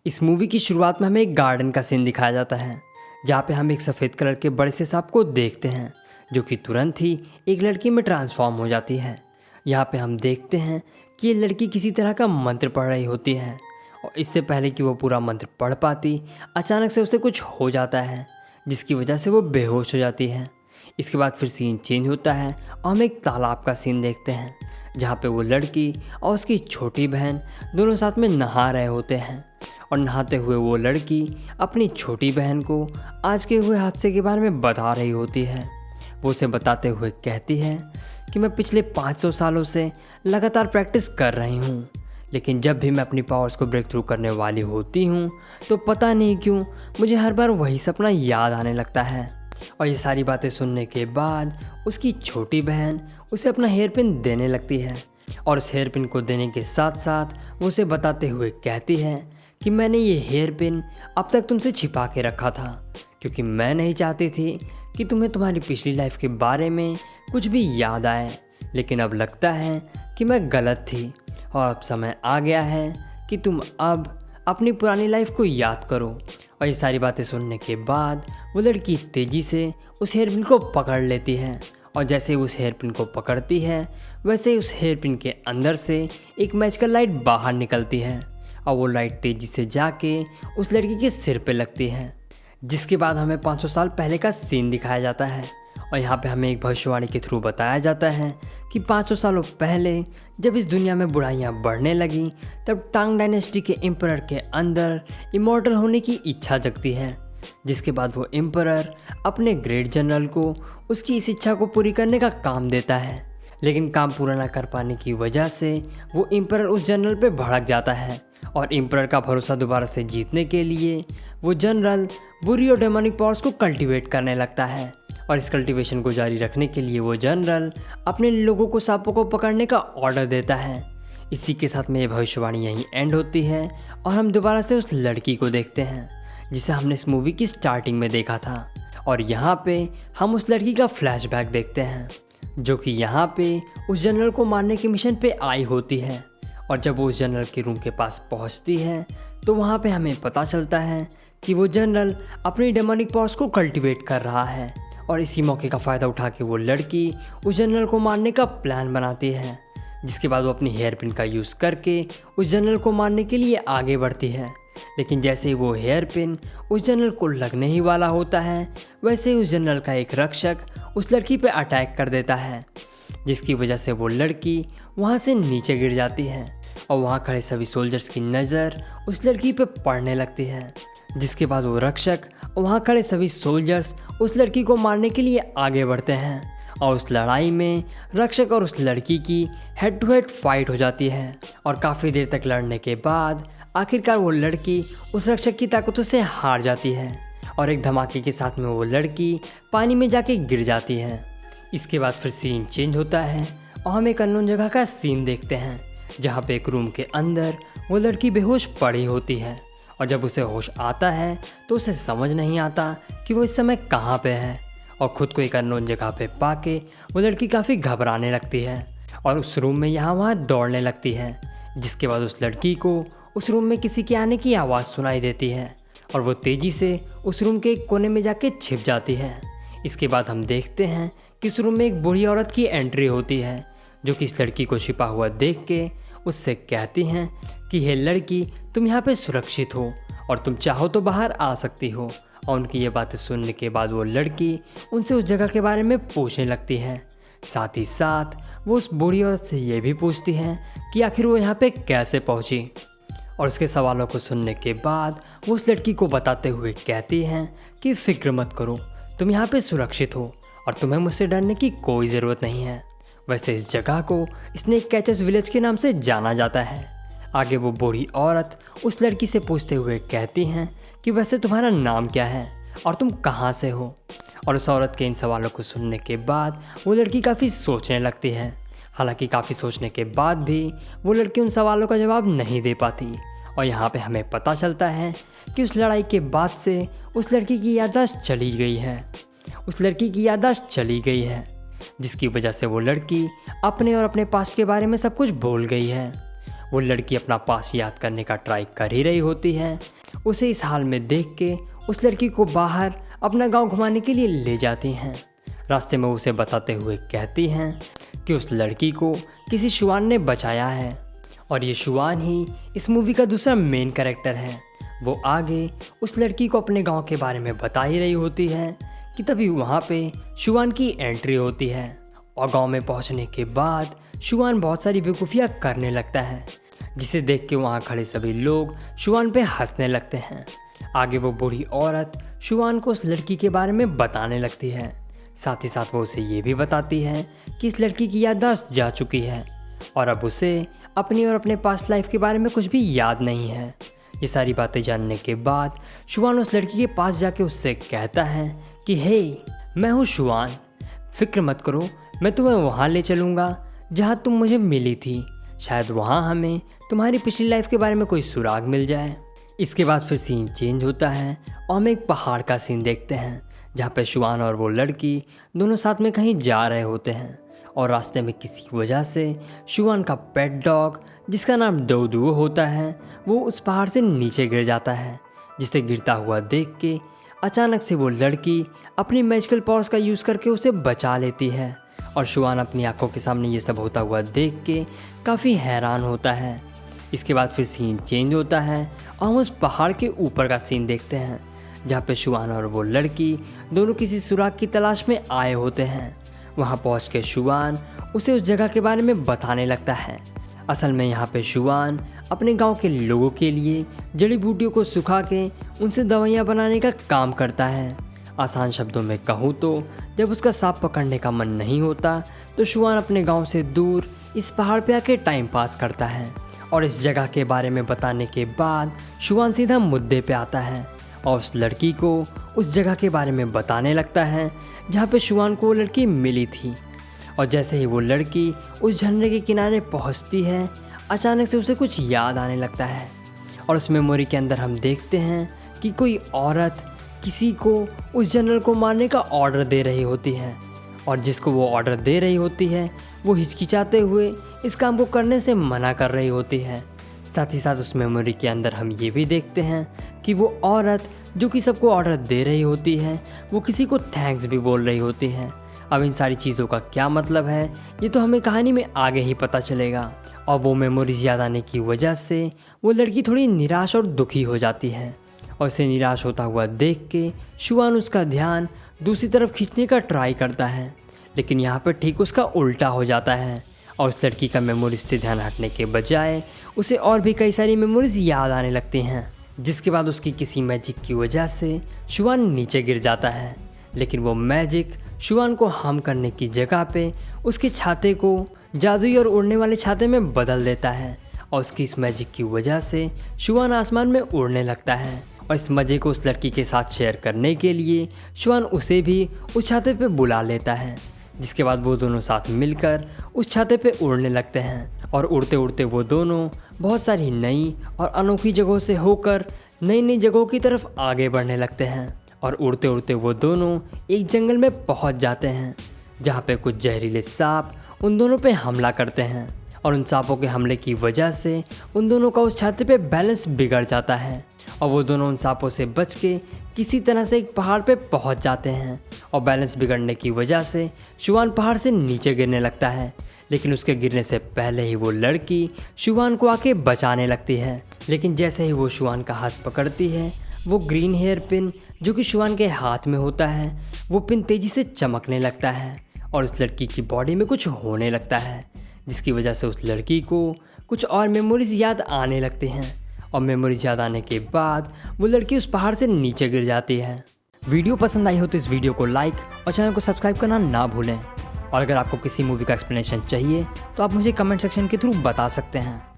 इस मूवी की शुरुआत में हमें एक गार्डन का सीन दिखाया जाता है, जहाँ पे हम एक सफ़ेद कलर के बड़े से सांप को देखते हैं जो कि तुरंत ही एक लड़की में ट्रांसफॉर्म हो जाती है। यहाँ पे हम देखते हैं कि ये लड़की किसी तरह का मंत्र पढ़ रही होती है और इससे पहले कि वो पूरा मंत्र पढ़ पाती, अचानक से उसे कुछ हो जाता है जिसकी वजह से वो बेहोश हो जाती है। इसके बाद फिर सीन चेंज होता है और हम एक तालाब का सीन देखते हैं, जहाँ पे वो लड़की और उसकी छोटी बहन दोनों साथ में नहा रहे होते हैं। और नहाते हुए वो लड़की अपनी छोटी बहन को आज के हुए हादसे के बारे में बता रही होती है। वो उसे बताते हुए कहती है कि मैं पिछले 500 सालों से लगातार प्रैक्टिस कर रही हूँ, लेकिन जब भी मैं अपनी पावर्स को ब्रेक थ्रू करने वाली होती हूँ तो पता नहीं क्यों मुझे हर बार वही सपना याद आने लगता है। और ये सारी बातें सुनने के बाद उसकी छोटी बहन उसे अपना हेयर पिन देने लगती है और उस हेयर पिन को देने के साथ साथ वो उसे बताते हुए कहती है कि मैंने ये हेयर पिन अब तक तुमसे छिपा के रखा था, क्योंकि मैं नहीं चाहती थी कि तुम्हें तुम्हारी पिछली लाइफ के बारे में कुछ भी याद आए। लेकिन अब लगता है कि मैं गलत थी और अब समय आ गया है कि तुम अब अपनी पुरानी लाइफ को याद करो। और ये सारी बातें सुनने के बाद वो लड़की तेज़ी से उस हेयर पिन को पकड़ लेती है और जैसे उस हेयर पिन को पकड़ती है वैसे उस हेयर पिन के अंदर से एक मैजिकल लाइट बाहर निकलती है और वो लाइट तेज़ी से जाके उस लड़की के सिर पे लगती है। जिसके बाद हमें 500 साल पहले का सीन दिखाया जाता है और यहाँ पे हमें एक भविष्यवाणी के थ्रू बताया जाता है कि 500 सालों पहले जब इस दुनिया में बुराइयाँ बढ़ने लगी तब टांग डायनेस्टी के एम्परर के अंदर इमॉर्टल होने की इच्छा जगती है। जिसके बाद वो एम्परर अपने ग्रेट जनरल को उसकी इस इच्छा को पूरी करने का काम देता है, लेकिन काम पूरा ना कर पाने की वजह से वो एम्परर उस जनरल पे भड़क जाता है और एम्परर का भरोसा दोबारा से जीतने के लिए वो जनरल बुरी और डेमोनिक पावर्स को कल्टीवेट करने लगता है। और इस कल्टीवेशन को जारी रखने के लिए वो जनरल अपने लोगों को सांपों को पकड़ने का ऑर्डर देता है। इसी के साथ में ये भविष्यवाणी यहीं एंड होती है और हम दोबारा से उस लड़की को देखते हैं जिसे हमने इस मूवी की स्टार्टिंग में देखा था। और यहाँ पे हम उस लड़की का फ्लैशबैक देखते हैं जो कि यहाँ पे उस जनरल को मारने के मिशन पे आई होती है। और जब वो उस जनरल के रूम के पास पहुँचती है तो वहाँ पे हमें पता चलता है कि वो जनरल अपनी डेमोनिक पावर्स को कल्टीवेट कर रहा है। और इसी मौके का फ़ायदा उठा के वो लड़की उस जनरल को मारने का प्लान बनाती है। जिसके बाद वो अपनी हेयर पिन का यूज़ करके उस जनरल को मारने के लिए आगे बढ़ती है। लेकिन जैसे ही वो हेयर पिन उस जनरल को लगने ही वाला होता है वैसे ही उस जनरल का एक रक्षक उस लड़की पे अटैक कर देता है, जिसकी वजह से वो लड़की वहाँ से नीचे गिर जाती है और वहाँ खड़े सभी सोल्जर्स की नज़र उस लड़की पे पड़ने लगती है। जिसके बाद वो रक्षक और वहाँ खड़े सभी सोल्जर्स उस लड़की को मारने के लिए आगे बढ़ते हैं और उस लड़ाई में रक्षक और उस लड़की की हेड टू हेड फाइट हो जाती है। और काफ़ी देर तक लड़ने के बाद आखिरकार वो लड़की उस रक्षक की ताकतों से हार जाती है और एक धमाके के साथ में वो लड़की पानी में जाके गिर जाती है। इसके बाद फिर सीन चेंज होता है और हम एक अननोन जगह का सीन देखते हैं जहाँ पे एक रूम के अंदर वो लड़की बेहोश पड़ी होती है। और जब उसे होश आता है तो उसे समझ नहीं आता कि वो इस समय कहाँ पे है और ख़ुद को एक अननोन जगह पे पाके वो लड़की काफ़ी घबराने लगती है और उस रूम में यहाँ वहाँ दौड़ने लगती है। जिसके बाद उस लड़की को उस रूम में किसी के आने की आवाज़ सुनाई देती है और वो तेज़ी से उस रूम के एक कोने में जाके छिप जाती है। इसके बाद हम देखते हैं कि इस रूम में एक बूढ़ी औरत की एंट्री होती है जो कि इस लड़की को छिपा हुआ देख के उससे कहती हैं कि हे लड़की, तुम यहाँ पे सुरक्षित हो और तुम चाहो तो बाहर आ सकती हो। और उनकी ये बातें सुनने के बाद वो लड़की उनसे उस जगह के बारे में पूछने लगती है। साथ ही साथ वो उस बूढ़ी औरत से ये भी पूछती हैं कि आखिर वो यहाँ पे कैसे पहुँची। और उसके सवालों को सुनने के बाद वो उस लड़की को बताते हुए कहती हैं कि फ़िक्र मत करो, तुम यहाँ पे सुरक्षित हो और तुम्हें मुझसे डरने की कोई ज़रूरत नहीं है। वैसे इस जगह को स्नेक कैचर्स विलेज के नाम से जाना जाता है। आगे वो बूढ़ी औरत उस लड़की से पूछते हुए कहती हैं कि वैसे तुम्हारा नाम क्या है और तुम कहाँ से हो। और उस औरत के इन सवालों को सुनने के बाद वो लड़की काफ़ी सोचने लगती है। हालांकि काफ़ी सोचने के बाद भी वो लड़की उन सवालों का जवाब नहीं दे पाती। और यहाँ पे हमें पता चलता है कि उस लड़ाई के बाद से उस लड़की की याददाश्त चली गई है। जिसकी वजह से वो लड़की अपने और अपने पास्ट के बारे में सब कुछ भूल गई है। वो लड़की अपना पास याद करने का ट्राई कर ही रही होती है। उसे इस हाल में देख के उस लड़की को बाहर अपना गांव घुमाने के लिए ले जाती हैं। रास्ते में उसे बताते हुए कहती हैं कि उस लड़की को किसी शुआन ने बचाया है और ये शुआन ही इस मूवी का दूसरा मेन कैरेक्टर है। वो आगे उस लड़की को अपने गांव के बारे में बता ही रही होती है कि तभी वहाँ पे शुआन की एंट्री होती है और गांव में पहुँचने के बाद शुआन बहुत सारी बेवकूफ़ियाँ करने लगता है, जिसे देख के वहाँ खड़े सभी लोग शुआन पे हंसने लगते हैं। आगे वो बूढ़ी औरत शुआन को उस लड़की के बारे में बताने लगती है। साथ ही साथ वो उसे ये भी बताती है कि इस लड़की की याददाश्त जा चुकी है और अब उसे अपनी और अपने पास्ट लाइफ के बारे में कुछ भी याद नहीं है। ये सारी बातें जानने के बाद शुआन उस लड़की के पास जाके उससे कहता है कि हे, मैं हूँ शुआन, फिक्र मत करो, मैं तुम्हें वहाँ ले चलूँगा जहाँ तुम मुझे मिली थी। शायद वहाँ हमें तुम्हारी पिछली लाइफ के बारे में कोई सुराग मिल जाए। इसके बाद फिर सीन चेंज होता है और हम एक पहाड़ का सीन देखते हैं जहाँ पे शुआन और वो लड़की दोनों साथ में कहीं जा रहे होते हैं और रास्ते में किसी वजह से शुआन का पेट डॉग जिसका नाम डोडू होता है वो उस पहाड़ से नीचे गिर जाता है, जिसे गिरता हुआ देख के अचानक से वो लड़की अपनी मैजिकल पावर्स का यूज़ करके उसे बचा लेती है और शुआन अपनी आंखों के सामने ये सब होता हुआ देख के काफ़ी हैरान होता है। इसके बाद फिर सीन चेंज होता है और हम उस पहाड़ के ऊपर का सीन देखते हैं जहाँ पे शुआन और वो लड़की दोनों किसी सुराग की तलाश में आए होते हैं। वहाँ पहुँच के शुआन उसे उस जगह के बारे में बताने लगता है। असल में यहाँ पे शुआन अपने गांव के लोगों के लिए जड़ी बूटियों को सुखा के उनसे दवाइयाँ बनाने का काम करता है। आसान शब्दों में कहूँ तो जब उसका सांप पकड़ने का मन नहीं होता तो शुआन अपने गांव से दूर इस पहाड़ पे आके टाइम पास करता है और इस जगह के बारे में बताने के बाद शुआन सीधा मुद्दे पे आता है और उस लड़की को उस जगह के बारे में बताने लगता है जहाँ पे शुआन को वो लड़की मिली थी। और जैसे ही वो लड़की उस झरने के किनारे पहुँचती है अचानक से उसे कुछ याद आने लगता है और उस मेमोरी के अंदर हम देखते हैं कि कोई औरत किसी को उस जनरल को मारने का ऑर्डर दे रही होती है और जिसको वो ऑर्डर दे रही होती है वो हिचकिचाते हुए इस काम को करने से मना कर रही होती है। साथ ही साथ उस मेमोरी के अंदर हम ये भी देखते हैं कि वो औरत जो कि सबको ऑर्डर दे रही होती है वो किसी को थैंक्स भी बोल रही होती है। अब इन सारी चीज़ों का क्या मतलब है ये तो हमें कहानी में आगे ही पता चलेगा। और वो मेमोरीज याद आने की वजह से वो लड़की थोड़ी निराश और दुखी हो जाती है और उसे निराश होता हुआ देख के शुआन उसका ध्यान दूसरी तरफ खींचने का ट्राई करता है, लेकिन यहाँ पर ठीक उसका उल्टा हो जाता है और उस लड़की का मेमोरीज से ध्यान हटने के बजाय उसे और भी कई सारी मेमोरीज याद आने लगती हैं, जिसके बाद उसकी किसी मैजिक की वजह से शुआन नीचे गिर जाता है। लेकिन वो मैजिक शुआन को हार्म करने की जगह पे उसके छाते को जादुई और उड़ने वाले छाते में बदल देता है और उसकी इस मैजिक की वजह से शुआन आसमान में उड़ने लगता है और इस मज़े को उस लड़की के साथ शेयर करने के लिए शुआन उसे भी उस छाते पे बुला लेता है, जिसके बाद वो दोनों साथ मिलकर उस छाते पे उड़ने लगते हैं और उड़ते उड़ते वो दोनों बहुत सारी नई और अनोखी जगहों से होकर नई नई जगहों की तरफ आगे बढ़ने लगते हैं और उड़ते उड़ते वो दोनों एक जंगल में पहुंच जाते हैं जहां पे कुछ जहरीले सांप उन दोनों पे हमला करते हैं और उन सांपों के हमले की वजह से उन दोनों का उस छाते पे बैलेंस बिगड़ जाता है और वो दोनों उन सांपों से बच के किसी तरह से एक पहाड़ पे पहुंच जाते हैं और बैलेंस बिगड़ने की वजह से शुआन पहाड़ से नीचे गिरने लगता है। लेकिन उसके गिरने से पहले ही वो लड़की शुआन को आके बचाने लगती है, लेकिन जैसे ही वो शुआन का हाथ पकड़ती है वो ग्रीन हेयर पिन जो कि शुआन के हाथ में होता है वो पिन तेज़ी से चमकने लगता है और उस लड़की की बॉडी में कुछ होने लगता है, जिसकी वजह से उस लड़की को कुछ और मेमोरीज याद आने लगते हैं और मेमोरीज याद आने के बाद वो लड़की उस पहाड़ से नीचे गिर जाती है। वीडियो पसंद आई हो तो इस वीडियो को लाइक और चैनल को सब्सक्राइब करना ना भूलें और अगर आपको किसी मूवी का एक्सप्लेनेशन चाहिए तो आप मुझे कमेंट सेक्शन के थ्रू बता सकते हैं।